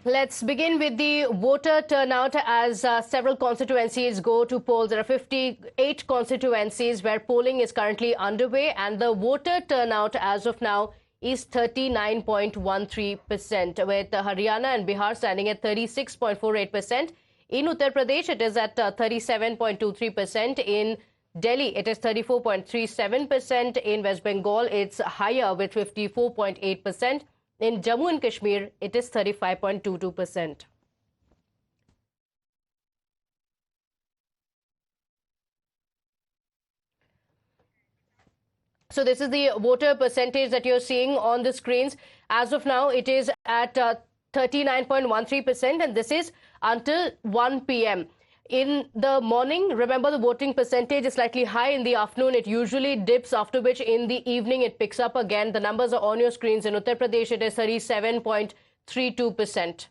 Let's begin with the voter turnout as several constituencies go to polls. There are 58 constituencies where polling is currently underway, and the voter turnout as of now is 39.13%, with Haryana and Bihar standing at 36.48%. In Uttar Pradesh, it is at 37.23%. In Delhi, it is 34.37%. In West Bengal, it's higher with 54.8%. In Jammu and Kashmir, it is 35.22%. So this is the voter percentage that you're seeing on the screens. As of now, it is at 39.13%, and this is until 1 p.m. In the morning, remember, the voting percentage is slightly high. In the afternoon, it usually dips, after which in the evening it picks up again. The numbers are on your screens. In Uttar Pradesh, it is 37.32%.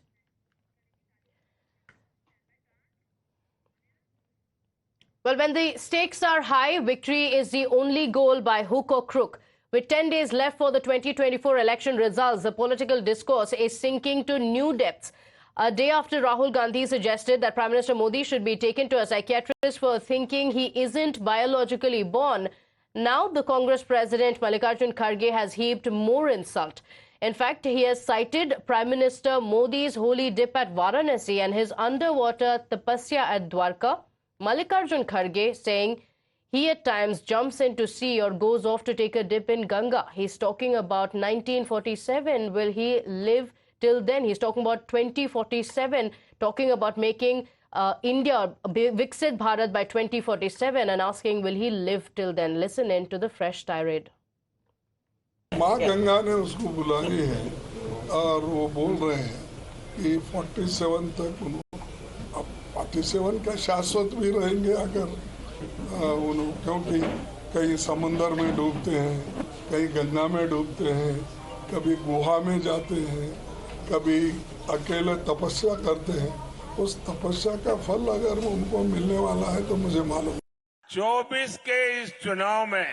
Well, when the stakes are high, victory is the only goal by hook or crook. With 10 days left for the 2024 election results, the political discourse is sinking to new depths. A day after Rahul Gandhi suggested that Prime Minister Modi should be taken to a psychiatrist for thinking he isn't biologically born, now the Congress President Mallikarjun Kharge has heaped more insult. In fact, he has cited Prime Minister Modi's holy dip at Varanasi and his underwater tapasya at Dwarka. Mallikarjun Kharge saying he at times jumps into sea or goes off to take a dip in Ganga. He's talking about 1947. Will he live till then? He's talking about 2047, talking about making India Viksit Bharat by 2047 and asking will he live till then. Listen in to the fresh tirade. माँ गंगा ने उसको बुलाई है और वो बोल रहे हैं कि 47 तक 47 का शाश्वत भी रहेंगे अगर क्योंकि कहीं समुंदर में डूबते हैं, कहीं गंगा में डूबते हैं, कभी गुहा में जाते हैं, कभी अकेले तपस्या करते हैं। उस तपस्या का फल अगर उनको मिलने वाला है तो मुझे मालूम। 24 के इस चुनाव में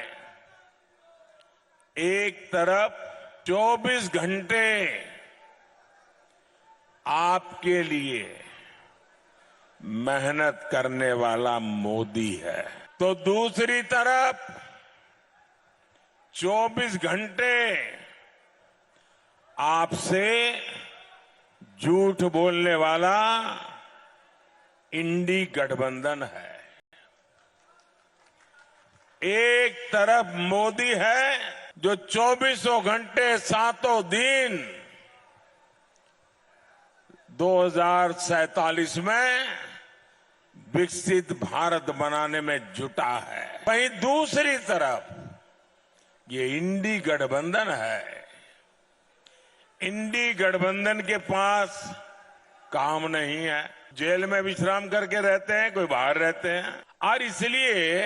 एक तरफ 24 घंटे आपके लिए मेहनत करने वाला मोदी है, तो दूसरी तरफ 24 घंटे आपसे झूठ बोलने वाला इंडी गठबंधन है। एक तरफ मोदी है जो 24 घंटे 7 दिन 2047 में विकसित भारत बनाने में जुटा है, वहीं दूसरी तरफ ये इंडी गठबंधन है। इंडी गठबंधन के पास काम नहीं है, जेल में विश्राम करके रहते हैं, कोई बाहर रहते हैं, और इसलिए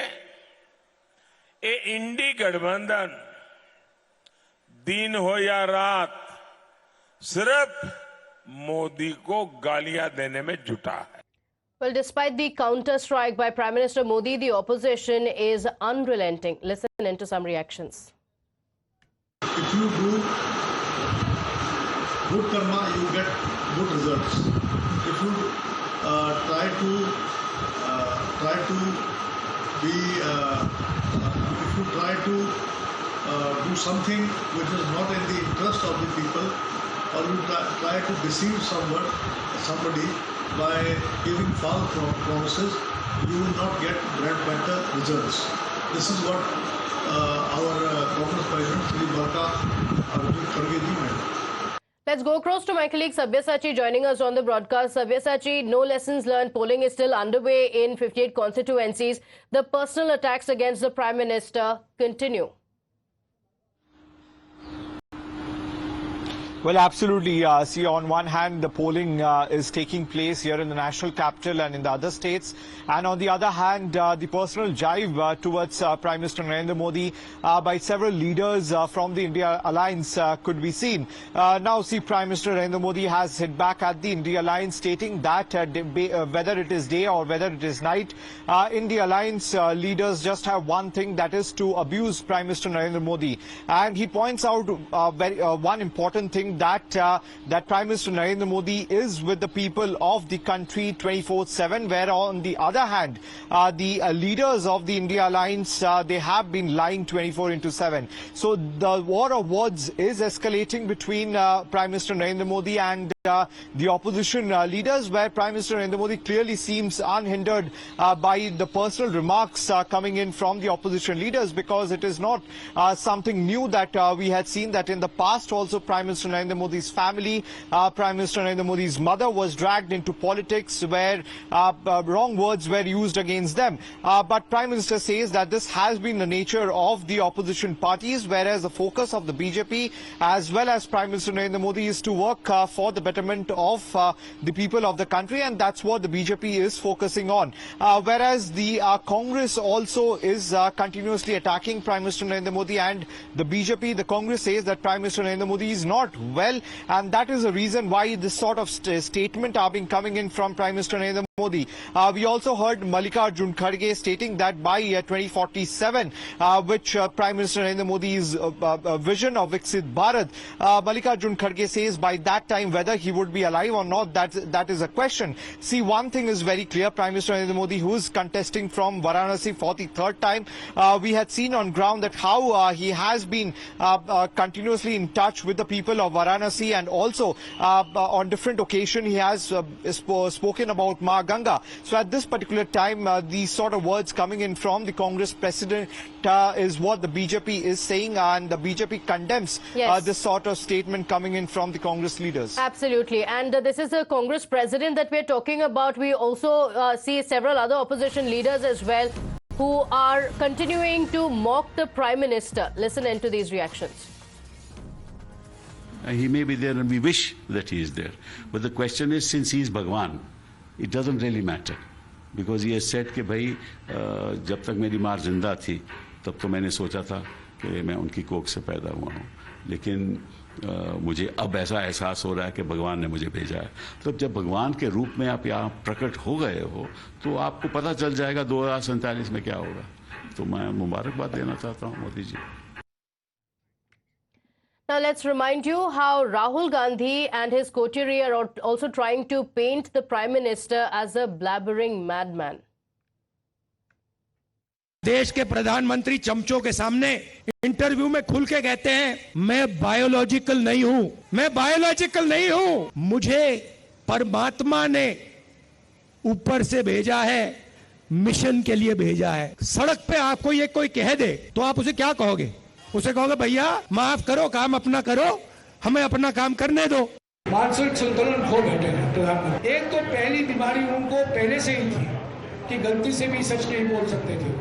ये इंडी गठबंधन दिन हो या रात सिर्फ मोदी को गालियां देने में जुटा है। Well, despite the counter strike by Prime Minister Modi, the opposition is unrelenting. Listen into some reactions. If you do good karma, you get good results. If you try to do something which is not in the interest of the people, or you try to deceive somebody by giving false promises, you will not get better results. This is what our Congress President Shri Mallikarjun Kharge ji meant. Let's go across to my colleague Sabyasachi joining us on the broadcast. Sabyasachi, no lessons learned. Polling is still underway in 58 constituencies. The personal attacks against the Prime Minister continue. Well, absolutely. See, on one hand, the polling is taking place here in the national capital and in the other states. And on the other hand, the personal jive towards Prime Minister Narendra Modi by several leaders from the India Alliance could be seen. Now, see, Prime Minister Narendra Modi has hit back at the India Alliance, stating that whether it is day or whether it is night, India Alliance leaders just have one thing, that is to abuse Prime Minister Narendra Modi. And he points out one important thing, saying that that Prime Minister Narendra Modi is with the people of the country 24/7, where on the other hand, the leaders of the India Alliance, they have been lying 24/7. So the war of words is escalating between Prime Minister Narendra Modi and the opposition leaders, where Prime Minister Narendra Modi clearly seems unhindered by the personal remarks coming in from the opposition leaders, because it is not something new that we had seen that in the past also Prime Minister Narendra Modi's family, Prime Minister Narendra Modi's mother was dragged into politics where wrong words were used against them. But Prime Minister says that this has been the nature of the opposition parties, whereas the focus of the BJP as well as Prime Minister Narendra Modi is to work for the betterment of the people of the country, and that's what the BJP is focusing on. Whereas the Congress also is continuously attacking Prime Minister Narendra Modi and the BJP. The Congress says that Prime Minister Narendra Modi is not well, and that is the reason why this sort of statement are being coming in from Prime Minister Narendra Modi. We also heard Mallikarjun Kharge stating that by 2047, which Prime Minister Narendra Modi's vision of Viksit Bharat, Mallikarjun Kharge says by that time whether he would be alive or not, that is a question. See, one thing is very clear, Prime Minister Narendra Modi, who is contesting from Varanasi for the third time, we had seen on ground that how he has been continuously in touch with the people of Varanasi, and also on different occasions he has spoken about Ma Ganga. So at this particular time, these sort of words coming in from the Congress president is what the BJP is saying, and the BJP condemns this sort of statement coming in from the Congress leaders. Absolutely. And this is the Congress president that we're talking about. We also see several other opposition leaders as well who are continuing to mock the Prime Minister. Listen into these reactions. He may be there and we wish that he is there. But the question is, since he is Bhagwan, it doesn't really matter. Because he has said कि भाई जब तक मेरी माँ जिंदा थी तब तो मैंने सोचा था कि मैं उनकी कोख से पैदा हुआ हूँ, लेकिन मुझे अब ऐसा एहसास हो रहा है कि भगवान ने मुझे भेजा है। तो जब भगवान के रूप में आप यहाँ प्रकट हो गए हो तो आपको पता चल जाएगा 2047 में क्या होगा। तो मैं मुबारकबाद देना चाहता हूँ Modi ji. Now let's remind you how Rahul Gandhi and his coterie are also trying to paint the Prime Minister as a blabbering madman. देश के प्रधानमंत्री चमचों के सामने इंटरव्यू में खुल के कहते हैं मैं बायोलॉजिकल नहीं हूं, मैं बायोलॉजिकल नहीं हूं, मुझे परमात्मा ने ऊपर से भेजा है, मिशन के लिए भेजा है। सड़क पे आपको ये कोई कह दे तो आप उसे क्या कहोगे? उसे कहोगे भैया माफ करो, काम अपना करो, हमें अपना काम करने दो। मानसिक संतुलन खो बैठे हैं प्रधानमंत्री। एक तो पहली बीमारी उनको पहले से ही थी कि गलती से भी सच नहीं बोल सकते थे,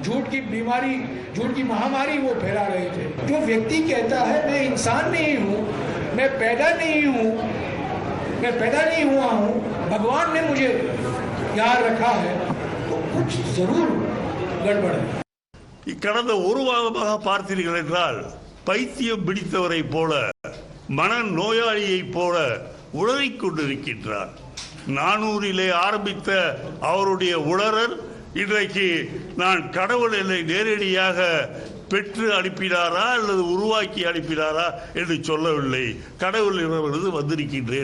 झूठ की बीमारी, झूठ की महामारी वो फैला रहे थे। जो व्यक्ति कहता है मैं इंसान नहीं हूँ, मैं पैदा नहीं हूँ, मैं पैदा नहीं हुआ हूँ, भगवान ने मुझे यहाँ रखा है, तो कुछ जरूर गड़बड़ है। கடந்த ஒரு வாரமாக பார்த்தீர்கள் என்றால் பைத்தியம் பிடித்தவரை போல, மன நோயாளியை போல உளறிக் கொண்டிருக்கின்றார். 400 ஆரம்பித்த அவருடைய உளறல் இன்றைக்கு நான் கடவுள் என்னை நேரடியாக பெற்று அனுப்பினாரா அல்லது உருவாக்கி அனுப்பினாரா என்று சொல்லவில்லை. கடவுள் வந்திருக்கின்றேன்.